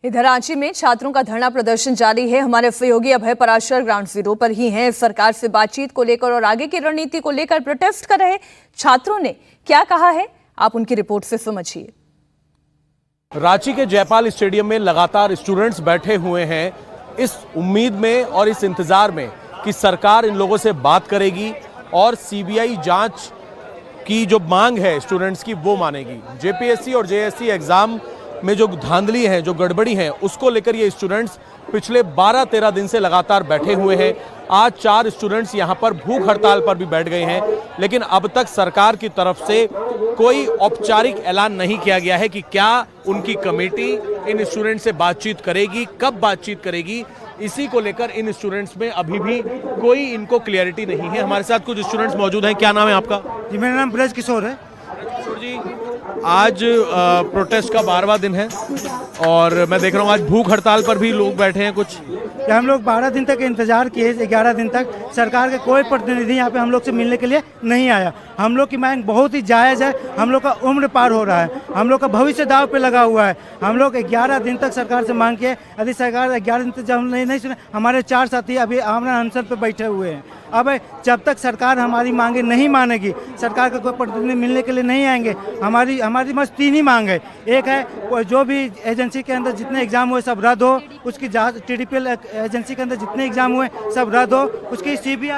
इधर रांची में छात्रों का धरना प्रदर्शन जारी है। हमारे सहयोगी अभय पराशर ग्राउंड जीरो पर ही हैं। सरकार से बातचीत को लेकर और आगे की रणनीति को लेकर प्रोटेस्ट कर रहे छात्रों ने क्या कहा है, आप उनकी रिपोर्ट से समझिए। रांची के जयपाल स्टेडियम में लगातार स्टूडेंट्स बैठे हुए हैं इस उम्मीद में और इस इंतजार में कि सरकार इन लोगों से बात करेगी और सीबीआई जांच की जो मांग है स्टूडेंट्स की वो मानेगी। जेपीएससी और जेएससी एग्जाम में जो धांधली है, जो गड़बड़ी है, उसको लेकर ये स्टूडेंट्स पिछले 12-13 दिन से लगातार बैठे हुए हैं। आज 4 स्टूडेंट्स यहां पर भूख हड़ताल पर भी बैठ गए हैं, लेकिन अब तक सरकार की तरफ से कोई औपचारिक ऐलान नहीं किया गया है कि क्या उनकी कमेटी इन स्टूडेंट्स से बातचीत करेगी, कब बातचीत करेगी। इसी को लेकर इन स्टूडेंट्स में अभी भी कोई इनको क्लियरिटी नहीं है। हमारे साथ कुछ स्टूडेंट्स मौजूद हैं। क्या नाम है आपका? जी, मेरा नाम ब्रज किशोर है। किशोर जी, आज प्रोटेस्ट का 12वां दिन है और मैं देख रहा हूँ आज भूख हड़ताल पर भी लोग बैठे हैं। कुछ कि हम लोग 12 दिन तक इंतजार किए, 11 दिन तक सरकार के कोई प्रतिनिधि यहाँ पे हम लोग से मिलने के लिए नहीं आया। हम लोग की मांग बहुत ही जायज़ है। हम लोग का उम्र पार हो रहा है, हम लोग का भविष्य दाव पे लगा हुआ है। हम लोग 11 दिन तक सरकार से मांग किए। यदि सरकार 11 दिन तक जब हम नहीं सुने, हमारे 4 साथी अभी आमरण अनशन पे बैठे हुए हैं। अब जब तक सरकार हमारी मांगे नहीं मानेगी, सरकार का कोई प्रतिनिधि मिलने के लिए नहीं आएंगे। हमारी बस 3 ही मांग है। एक है जो भी एजेंसी के अंदर जितने एग्जाम हुए सब रद्द हो, उसकी जांच TDPL एजेंसी के अंदर जितने एग्जाम हुए सब रद्द हो, उसकी CBI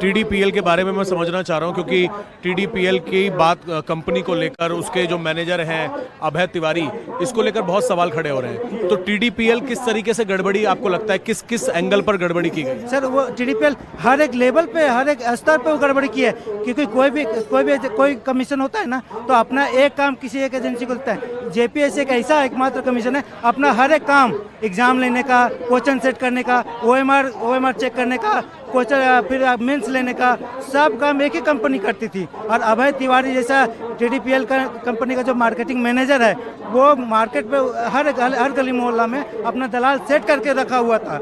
TDPL के बारे में मैं समझना चाह रहा हूँ, क्योंकि TDPL की बात कंपनी को लेकर उसके जो मैनेजर हैं अभय तिवारी, इसको लेकर बहुत सवाल खड़े हो रहे हैं। तो TDPL किस तरीके से गड़बड़ी आपको लगता है, किस एंगल पर गड़बड़ी की गई? सर, वो TDPL हर एक लेवल पे, हर एक स्तर पे वो गड़बड़ी की है। क्योंकि कोई कमीशन होता है ना, तो अपना एक काम किसी एक एजेंसी को देता है। जेपीएससी एक ऐसा एकमात्र कमीशन है, अपना हर एक काम, एग्जाम लेने का, क्वेश्चन सेट करने का, OMR चेक करने का, क्वेश्चन फिर मेंस लेने का, सब काम एक ही कंपनी करती थी। और अभय तिवारी जैसा TDPL का कंपनी का जो मार्केटिंग मैनेजर है, वो मार्केट पे हर गली मोहल्ला में अपना दलाल सेट करके रखा हुआ था।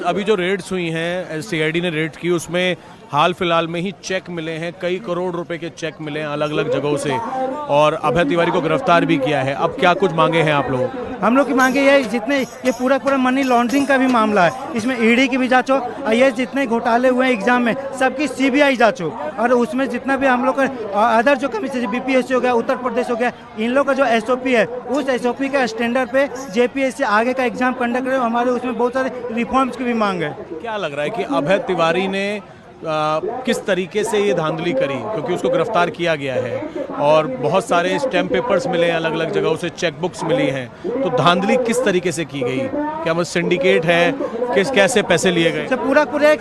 अभी जो रेड्स हुई हैं, CID ने रेड की, उसमें हाल फिलहाल में ही चेक मिले हैं, कई करोड़ रुपए के चेक मिले हैं अलग अलग जगहों से, और अभय तिवारी को गिरफ्तार भी किया है। अब क्या कुछ मांगे हैं आप लोगों? हम लोग की मांगे ये, जितने ये पूरा मनी लॉन्ड्रिंग का भी मामला है, इसमें ED की भी जांच हो, और ये जितने घोटाले हुए हैं एग्जाम में सबकी CBI जांच हो, और उसमें जितना भी हम लोग का अदर जो कमीशन BPSC हो गया, उत्तर प्रदेश हो गया, इन लोग का जो SOP है, उस SOP के स्टैंडर्ड पे JPSC आगे का एग्जाम कंडक्ट करे। हमारे उसमें बहुत सारे रिफॉर्म्स की भी मांग है। क्या लग रहा है कि अभय तिवारी ने किस तरीके से ये धांधली करी, क्योंकि उसको गिरफ्तार किया गया है और बहुत सारे स्टैम्प पेपर्स मिले हैं, अलग अलग जगहों से चेक बुक्स मिली हैं, तो धांधली किस तरीके से की गई? क्या वो सिंडिकेट है, कैसे पैसे लिए गए? तो पूरा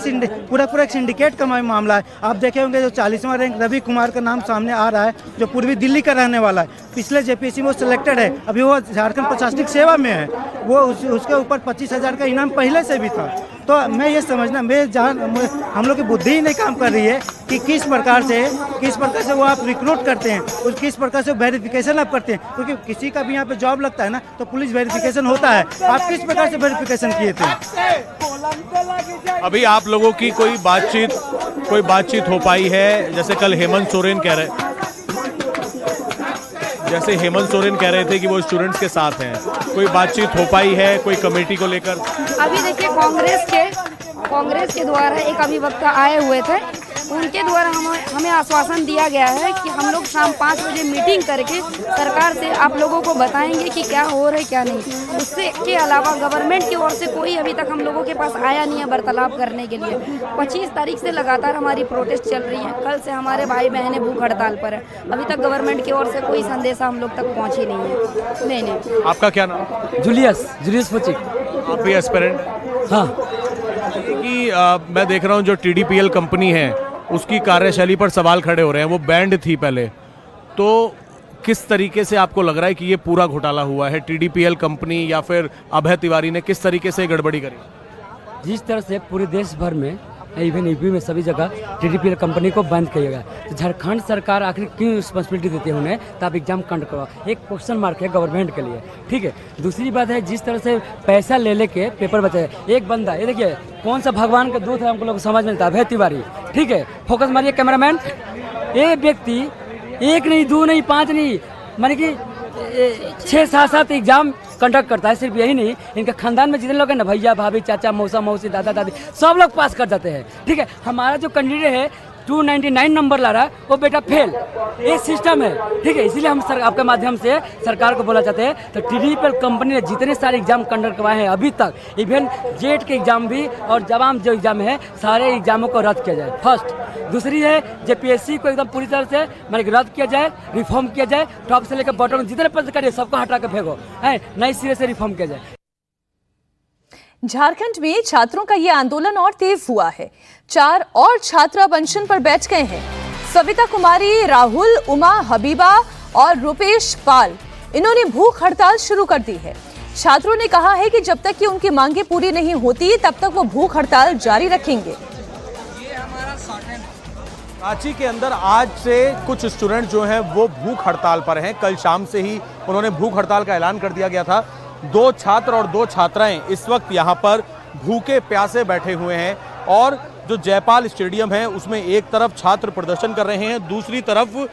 एक सिंडिकेट का मामला है। आप देखे होंगे जो 40वां रैंक रवि कुमार का नाम सामने आ रहा है, जो पूर्वी दिल्ली का रहने वाला है। पिछले JPSC में वो सिलेक्टेड है, अभी वो झारखंड प्रशासनिक सेवा में है। वो उसके ऊपर 25,000 का इनाम पहले से भी था। तो मैं ये समझना, हम लोग की बुद्धि ही नहीं काम कर रही है कि किस प्रकार से वो आप रिक्रूट करते हैं और किस प्रकार से वेरिफिकेशन आप करते हैं। क्योंकि किसी का भी यहाँ पे जॉब लगता है ना, तो पुलिस वेरिफिकेशन होता है। आप किस प्रकार से वेरिफिकेशन किए थे? अभी आप लोगों की कोई बातचीत हो पाई है? जैसे कल हेमंत सोरेन कह रहे थे कि वो स्टूडेंट्स के साथ हैं, कोई बातचीत हो पाई है कोई कमेटी को लेकर? अभी देखिए, कांग्रेस के द्वारा एक अभिवक्ता आए हुए थे, उनके द्वारा हमें आश्वासन दिया गया है कि हम लोग शाम 5 बजे मीटिंग करके सरकार से आप लोगों को बताएंगे कि क्या हो रहा है क्या नहीं। उससे के अलावा गवर्नमेंट की ओर से कोई अभी तक हम लोगों के पास आया नहीं है वार्तालाप करने के लिए। 25 तारीख से लगातार हमारी प्रोटेस्ट चल रही है। कल से हमारे भाई बहनें भूख हड़ताल पर है। अभी तक गवर्नमेंट की ओर से कोई संदेशा हम लोग तक पहुँची नहीं है। नहीं। आपका क्या नाम? जूलियस फुचिक। आप भी एस्पिरेंट? हाँ। कि मैं देख रहा हूँ जो TDPL कंपनी है उसकी कार्यशैली पर सवाल खड़े हो रहे हैं। वो बैंड थी पहले, तो किस तरीके से आपको लग रहा है कि ये पूरा घोटाला हुआ है? TDPL कंपनी या फिर अभय तिवारी ने किस तरीके से गड़बड़ी करी? जिस तरह से पूरे देश भर में, इवन यूपी में सभी जगह TDPL कंपनी को बंद किया गया, तो झारखंड सरकार आखिर क्यों रिस्पॉन्सिबिलिटी देती है उन्हें, तो आप एग्जाम कंडक्ट करवाओ? एक क्वेश्चन मार्क है गवर्नमेंट के लिए। ठीक है। दूसरी बात है, जिस तरह से पैसा ले के पेपर बचाए, एक बंदा, ये देखिए कौन सा भगवान का दूत है हमको लोग समझ में नहीं आता, अभय तिवारी। ठीक है, फोकस मारिए कैमरामैन। एक व्यक्ति, 1 नहीं 2 नहीं 5 नहीं, माने कि छः सात एग्जाम कंडक्ट करता है। सिर्फ यही नहीं, इनके खानदान में जितने लोग हैं ना, भैया भाभी चाचा मौसा मौसी दादा दादी, सब लोग पास कर जाते हैं। ठीक है, हमारा जो कैंडिडेट है 299 नंबर ला रहा है, वो बेटा फेल। ये सिस्टम है। ठीक है, इसीलिए हम आपके माध्यम से सरकार को बोला चाहते हैं, तो टीडीपीएल कंपनी ने जितने सारे एग्जाम कंडक्ट करवाए हैं अभी तक, इवन जेट के एग्जाम भी और जवाब जो एग्जाम है, सारे एग्जामों को रद्द किया जाए। फर्स्ट। दूसरी है जेपीएससी को एकदम पूरी तरह से मतलब रद्द किया जाए, रिफॉर्म किया जाए, टॉप से लेकर बॉटम जितने पदाधिकारी सबको हटा के फेंको है, नए सिरे से रिफॉर्म किया जाए। झारखंड में छात्रों का ये आंदोलन और तेज हुआ है। 4 और छात्र अब अनशन पर बैठ गए हैं। सविता कुमारी, राहुल, उमा, हबीबा और रुपेश पाल, इन्होंने भूख हड़ताल शुरू कर दी है। छात्रों ने कहा है कि जब तक कि उनकी मांगे पूरी नहीं होती तब तक वो भूख हड़ताल जारी रखेंगे। रांची के अंदर आज से कुछ स्टूडेंट जो हैं वो भूख हड़ताल पर हैं। कल शाम से ही उन्होंने भूख हड़ताल का ऐलान कर दिया गया था। 2 छात्र और 2 छात्राएं इस वक्त यहाँ पर भूखे प्यासे बैठे हुए हैं और जो जयपाल स्टेडियम है उसमें एक तरफ छात्र प्रदर्शन कर रहे हैं, दूसरी तरफ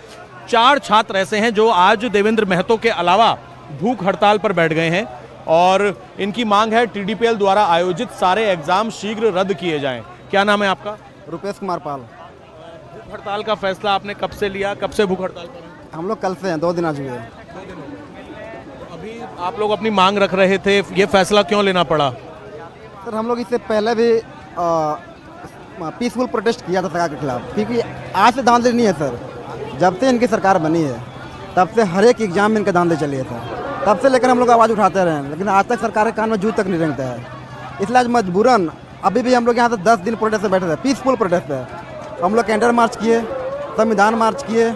4 छात्र ऐसे हैं जो आज देवेंद्र महतो के अलावा भूख हड़ताल पर बैठ गए हैं और इनकी मांग है टीडीपीएल द्वारा आयोजित सारे एग्जाम शीघ्र रद्द किए जाएं। क्या नाम है आपका? रुपेश कुमार पाल। भूख हड़ताल का फैसला आपने कब से लिया, कब से भूख हड़ताल पर हैं? हम लोग कल से हैं, 2 दिन आज हुए हैं। अभी आप लोग अपनी मांग रख रहे थे, ये फैसला क्यों लेना पड़ा? सर हम लोग इससे पहले भी पीसफुल प्रोटेस्ट किया था सरकार के खिलाफ, क्योंकि आज से धांधली नहीं है सर। जब से इनकी सरकार बनी है तब से हर एक एग्जाम में इनका धांधली चली है सर। तब से लेकर हम लोग आवाज़ उठाते रहे हैं, लेकिन आज तक सरकार के कान में जूं तक नहीं रेंगता है। इसलिए आज मजबूरन अभी भी हम लोग यहाँ से 10 दिन प्रोटेस्ट में बैठे थे, पीसफुल प्रोटेस्ट है। हम लोग कैंडल मार्च किए, संविधान मार्च किए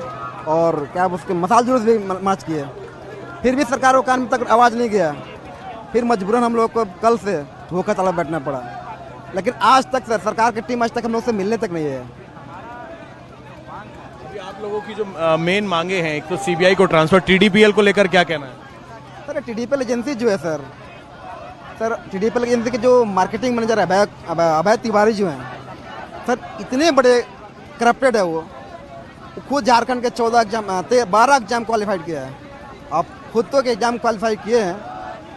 और क्या उसके मसाल जुलूस भी मार्च किए, फिर भी सरकार को कान में तक आवाज़ नहीं गया। फिर मजबूरन हम लोग को कल से भूखा ताला बैठना पड़ा, लेकिन आज तक सर सरकार की टीम आज तक हम लोग से मिलने तक नहीं है। अभी आप लोगों की जो मेन मांगे हैं, एक तो सीबीआई को ट्रांसफर, टीडीपीएल को लेकर क्या कहना है? सर टीडीपीएल एजेंसी जो है सर टीडीपीएल एजेंसी के जो मार्केटिंग मैनेजर है अभय तिवारी जो हैं सर, इतने बड़े करप्टेड है वो खुद झारखंड के 12 एग्जाम क्वालिफाइड किया है। आप खुद तो के एग्जाम क्वालिफाई किए हैं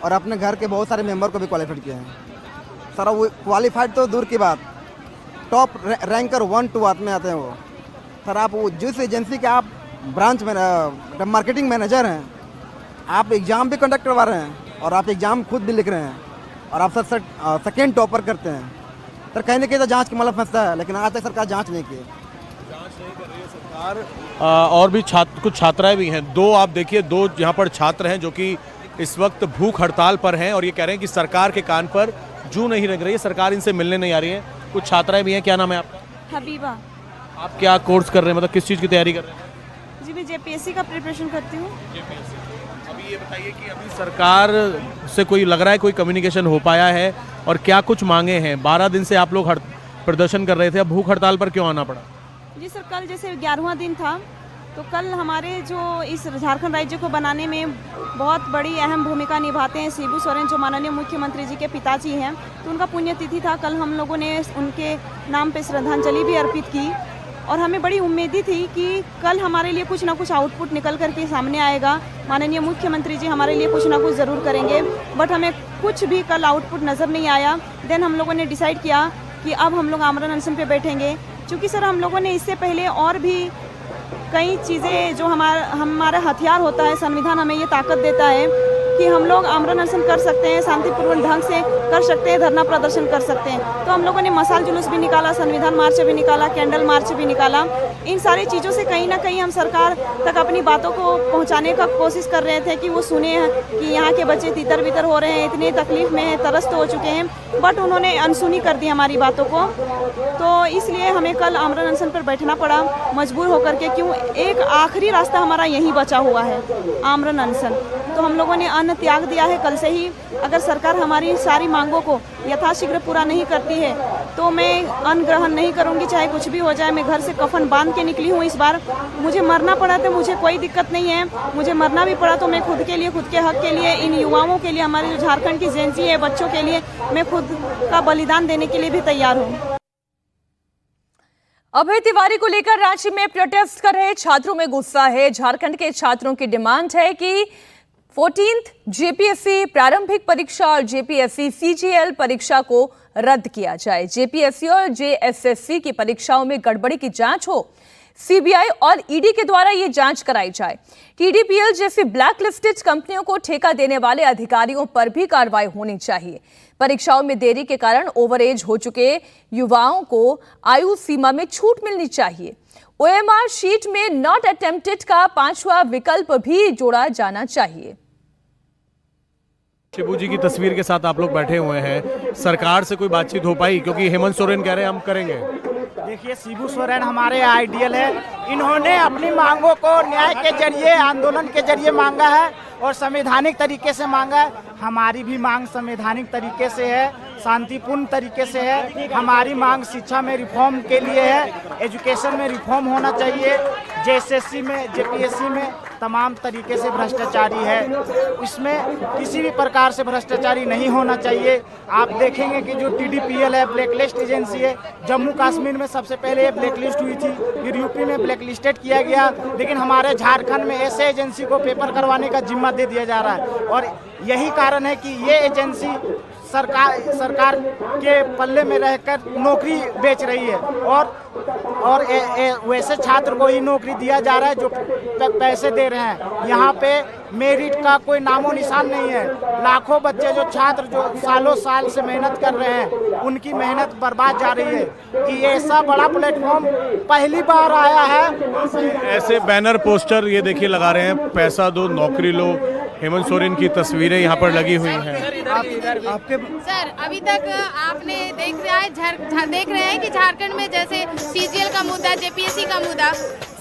और अपने घर के बहुत सारे मेंबर को भी क्वालिफाइड किए हैं सर। वो क्वालिफाइड तो दूर की बात, टॉप रैंकर 1-2 में आते हैं वो सर। आप वो जिस एजेंसी के आप ब्रांच में मार्केटिंग मैनेजर हैं, आप एग्ज़ाम भी कंडक्ट करवा रहे हैं और आप एग्ज़ाम खुद भी लिख रहे हैं और आप सर सेकेंड टॉपर करते हैं सर। कहीं ना कहीं तो जाँच की मतलब फंसता है, लेकिन आज तक सरकार जाँच नहीं की। और भी कुछ छात्राएं भी हैं। 2 आप देखिए, 2 यहाँ पर छात्र हैं जो कि इस वक्त भूख हड़ताल पर हैं और ये कह रहे हैं कि सरकार के कान पर जूं नहीं रख रही है, सरकार इनसे मिलने नहीं आ रही है। कुछ छात्राएं भी हैं। क्या नाम है आपका? हबीबा। आप क्या कोर्स कर रहे हैं, मतलब किस चीज़ की तैयारी कर रहे हैं? जी मैं जेपीएससी का प्रिपरेशन करती हूँ। अभी ये बताइए कि अभी सरकार से कोई लग रहा है कोई कम्युनिकेशन हो पाया है और क्या कुछ मांगे हैं? 12 दिन से आप लोग प्रदर्शन कर रहे थे, अब भूख हड़ताल पर क्यों आना पड़ा? जी सर, कल जैसे 11वां दिन था, तो कल हमारे जो इस झारखंड राज्य को बनाने में बहुत बड़ी अहम भूमिका निभाते हैं शिबू सोरेन, जो माननीय मुख्यमंत्री जी के पिताजी हैं, तो उनका पुण्यतिथि था। कल हम लोगों ने उनके नाम पे श्रद्धांजलि भी अर्पित की और हमें बड़ी उम्मीद थी कि कल हमारे लिए कुछ ना कुछ आउटपुट निकल करके सामने आएगा। माननीय मुख्यमंत्री जी हमारे लिए कुछ ना कुछ ज़रूर करेंगे, बट हमें कुछ भी कल आउटपुट नज़र नहीं आया। देन हम लोगों ने डिसाइड किया कि अब हम लोग आमरण अनशन पे बैठेंगे, क्योंकि सर हम लोगों ने इससे पहले और भी कई चीज़ें जो हमारा हथियार होता है, संविधान हमें ये ताकत देता है कि हम लोग आमरण अनशन कर सकते हैं, शांतिपूर्ण ढंग से कर सकते हैं, धरना प्रदर्शन कर सकते हैं। तो हम लोगों ने मसाल जुलूस भी निकाला, संविधान मार्च भी निकाला, कैंडल मार्च भी निकाला। इन सारी चीज़ों से कहीं ना कहीं हम सरकार तक अपनी बातों को पहुंचाने का कोशिश कर रहे थे कि वो सुने कि यहाँ के बच्चे तितर बितर हो रहे हैं, इतनी तकलीफ में हैं, त्रस्त हो चुके हैं, बट उन्होंने अनसुनी कर दी हमारी बातों को। तो इसलिए हमें कल आमरण अनशन पर बैठना पड़ा मजबूर होकर के। क्यों? एक आखिरी रास्ता हमारा यहीं बचा हुआ है, आमरण अनशन। तो हम लोगों ने अन्न त्याग दिया है कल से ही। अगर सरकार हमारी सारी मांगों को यथाशीघ्र पूरा नहीं करती है तो मैं अन्न ग्रहण नहीं करूंगी, चाहे कुछ भी हो जाए। मैं घर से कफन बांध के निकली हूँ इस बार। मुझे मरना पड़ा तो मुझे कोई दिक्कत नहीं है, मुझे मरना भी पड़ा तो मैं खुद के लिए, खुद के हक के लिए, इन युवाओं के लिए, हमारे जो झारखंड की जेंजी है, बच्चों के लिए मैं खुद का बलिदान देने के लिए भी तैयार हूँ। अभय तिवारी को लेकर रांची में प्रोटेस्ट कर रहे छात्रों में गुस्सा है। झारखंड के छात्रों की डिमांड है कि 14th जेपीएससी प्रारंभिक परीक्षा और जेपीएससी सीजीएल परीक्षा को रद्द किया जाए। जेपीएससी और जेएसएससी की परीक्षाओं में गड़बड़ी की जांच हो, सीबीआई और ईडी के द्वारा ये जांच कराई जाए। टीडीपीएल जैसी ब्लैक लिस्टेड कंपनियों को ठेका देने वाले अधिकारियों पर भी कार्रवाई होनी चाहिए। परीक्षाओं में देरी के कारण ओवरएज हो चुके युवाओं को आयु सीमा में छूट मिलनी चाहिए। ओएमआर शीट में नॉट अटेम्प्टेड का 5वां विकल्प भी जोड़ा जाना चाहिए। शिबू जी की तस्वीर के साथ आप लोग बैठे हुए हैं, सरकार से कोई बातचीत हो पाई? क्योंकि हेमंत सोरेन कह रहे हैं हम करेंगे। देखिए, शिबू सोरेन हमारे आइडियल है। इन्होंने अपनी मांगों को न्याय के जरिए, आंदोलन के जरिए मांगा है और संवैधानिक तरीके से मांगा है। हमारी भी मांग संवैधानिक तरीके से है, शांतिपूर्ण तरीके से है। हमारी मांग शिक्षा में रिफॉर्म के लिए है, एजुकेशन में रिफॉर्म होना चाहिए। जेएसएससी में, जेपीएससी में तमाम तरीके से भ्रष्टाचारी है, इसमें किसी भी प्रकार से भ्रष्टाचारी नहीं होना चाहिए। आप देखेंगे कि जो टीडीपीएल है, ब्लैकलिस्ट एजेंसी है। जम्मू कश्मीर में सबसे पहले ये ब्लैकलिस्ट हुई थी, फिर यूपी में ब्लैकलिस्टेड किया गया, लेकिन हमारे झारखंड में ऐसे एजेंसी को पेपर करवाने का जिम्मा दे दिया जा रहा है। और यही कारण है कि ये एजेंसी सरकार के पल्ले में रहकर नौकरी बेच रही है और वैसे छात्र को ही नौकरी दिया जा रहा है जो पैसे दे रहे हैं। यहाँ पे मेरिट का कोई नामो निशान नहीं है। लाखों बच्चे, जो छात्र जो सालों साल से मेहनत कर रहे हैं, उनकी मेहनत बर्बाद जा रही है। ये ऐसा बड़ा प्लेटफॉर्म पहली बार आया है। ऐसे बैनर पोस्टर ये देखिए लगा रहे हैं, पैसा दो नौकरी लो। हेमंत सोरेन की तस्वीरें यहाँ पर लगी हुई हैं। आपके सर, अभी तक आपने देख रहे हैं कि झारखंड में जैसे सीजीएल का मुद्दा, जेपीएससी का मुद्दा,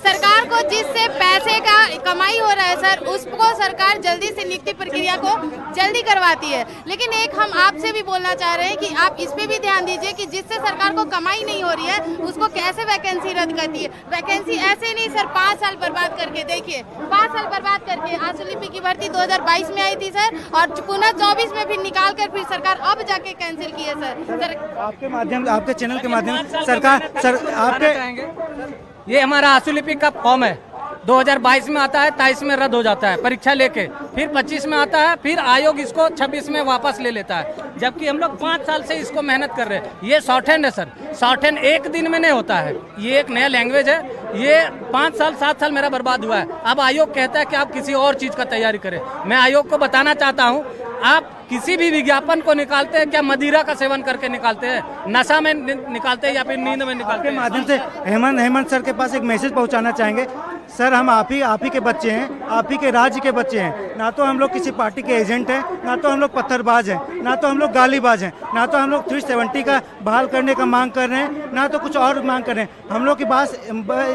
सरकार को जिससे पैसे का कमाई हो रहा है सर, उसको सरकार जल्दी से नियुक्ति प्रक्रिया को जल्दी करवाती है। लेकिन एक हम आपसे भी बोलना चाह रहे हैं कि आप इस पे भी ध्यान दीजिए कि जिससे सरकार को कमाई नहीं हो रही है, उसको कैसे वैकेंसी रद्द करती है। वैकेंसी ऐसे नहीं सर, 5 साल बर्बाद करके, देखिए 5 साल बर्बाद करके आंसू लिपि की भर्ती 2022 में आई थी सर, और पुनः 24 में फिर निकाल कर फिर सरकार अब जाके कैंसिल की है सर। आपके माध्यम, आपके चैनल के माध्यम सरकार आपके ये हमारा आंसू लिपि का फॉर्म है, 2022 में आता है, 23 में रद्द हो जाता है परीक्षा लेके, फिर 25 में आता है, फिर आयोग इसको 26 में वापस ले लेता है। जबकि हम लोग 5 साल से इसको मेहनत कर रहे हैं। ये शॉर्ट हैंड है सर, शॉर्ट हैंड एक दिन में नहीं होता है, ये एक नया लैंग्वेज है। ये 5 साल 7 साल मेरा बर्बाद हुआ है। अब आयोग कहता है कि आप किसी और चीज का तैयारी करें। मैं आयोग को बताना चाहता हूँ, आप किसी भी विज्ञापन को निकालते हैं क्या मदिरा का सेवन करके निकालते हैं, नशा में निकालते हैं या फिर नींद में निकालते हैं? माध्यम से हेमंत सर के पास एक मैसेज पहुंचाना चाहेंगे। सर, हम आप ही के बच्चे हैं, आप ही के राज्य के बच्चे हैं। ना तो हम लोग किसी पार्टी के एजेंट हैं, ना तो हम लोग पत्थरबाज हैं, ना तो हम लोग गालीबाज हैं, ना तो हम लोग 370 का बहाल करने का मांग कर रहे हैं, ना तो कुछ और मांग कर रहे हैं। हम लोग की बात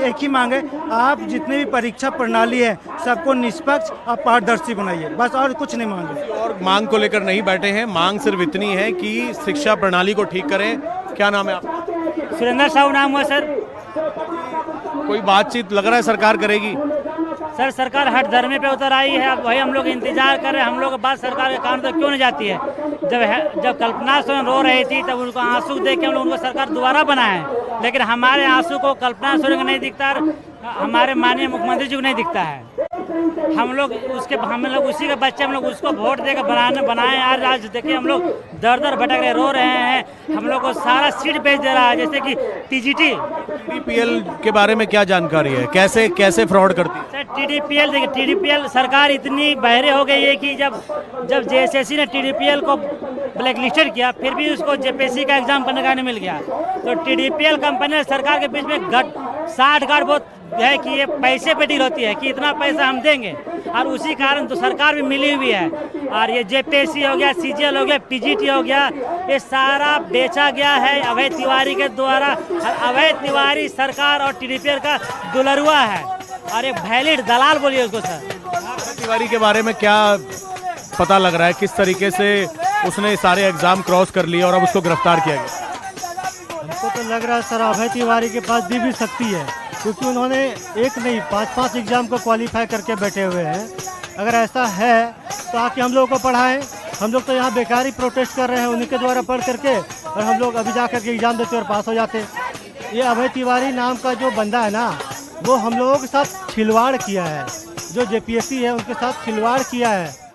एक ही मांग है, आप जितने भी परीक्षा प्रणाली है सबको निष्पक्ष और पारदर्शी बनाइए, बस और कुछ नहीं मांग रहे। और मांग को लेकर नहीं बैठे हैं, मांग सिर्फ इतनी है कि शिक्षा प्रणाली को ठीक करें। क्या नाम है आपका? सुरेंद्र साहू नाम हुआ सर। कोई बातचीत लग रहा है सरकार करेगी? सर, सरकार हट धर्मे पे उतर आई है, अब वही हम लोग इंतजार कर रहे हैं। हम लोग के बाद सरकार के कान तक क्यों नहीं जाती है? जब कल्पना सोरेन रो रही थी तब उनको आंसू देख के हम लोग उनको सरकार दोबारा बनाए, लेकिन हमारे आंसू को कल्पना सोरेन को नहीं दिखता, हमारे माननीय मुख्यमंत्री जी को नहीं दिखता है। हम लोग उसी के बच्चे, हम लोग उसको वोट देकर बनाए यार। आज देखिए हम लोग दर दर भटक रहे, रो रहे हैं। हम लोग को सारा सीट बेच दे रहा है, जैसे कि टीजीटी। टीडीपीएल के बारे में क्या जानकारी है, कैसे फ्रॉड करती है? सर, टीडीपीएल देखिए, टीडीपीएल सरकार इतनी बहरे हो गई है कि जब जेएसएससी ने टीडीपीएल को ब्लैकलिस्टेड किया, फिर भी उसको जेपीएससी का एग्जाम करने का नहीं मिल गया। तो टीडीपीएल कंपनी और सरकार के बीच में साठ गांठ बहुत है कि ये पैसे पे डील होती है कि इतना पैसा हम देंगे, और उसी कारण तो सरकार भी मिली हुई है। और ये जेपीएससी हो गया, सीजीएल हो गया, पीजीटी हो गया, ये सारा बेचा गया है अभय तिवारी के द्वारा। और अभय तिवारी सरकार और टीडीपीएल का दुलरुआ है और एक वैलिड दलाल बोलिए उसको सर। अभय तिवारी के बारे में क्या पता लग रहा है, किस तरीके से उसने सारे एग्जाम क्रॉस कर लिए और अब उसको गिरफ्तार किया गया? हमको तो लग रहा है सर, अभय तिवारी के पास भी शक्ति है, क्योंकि उन्होंने एक नहीं 5 एग्जाम को क्वालिफाई करके बैठे हुए हैं। अगर ऐसा है तो आके हम लोगों को पढ़ाएं। हम लोग तो यहाँ बेकार ही प्रोटेस्ट कर रहे हैं उन्हीं के द्वारा पढ़ करके, और हम लोग अभी जा करके एग्जाम देते और पास हो जाते। ये अभय तिवारी नाम का जो बंदा है ना, वो हम लोगों के साथ खिलवाड़ किया है, जो जेपीएससी है उनके साथ खिलवाड़ किया है।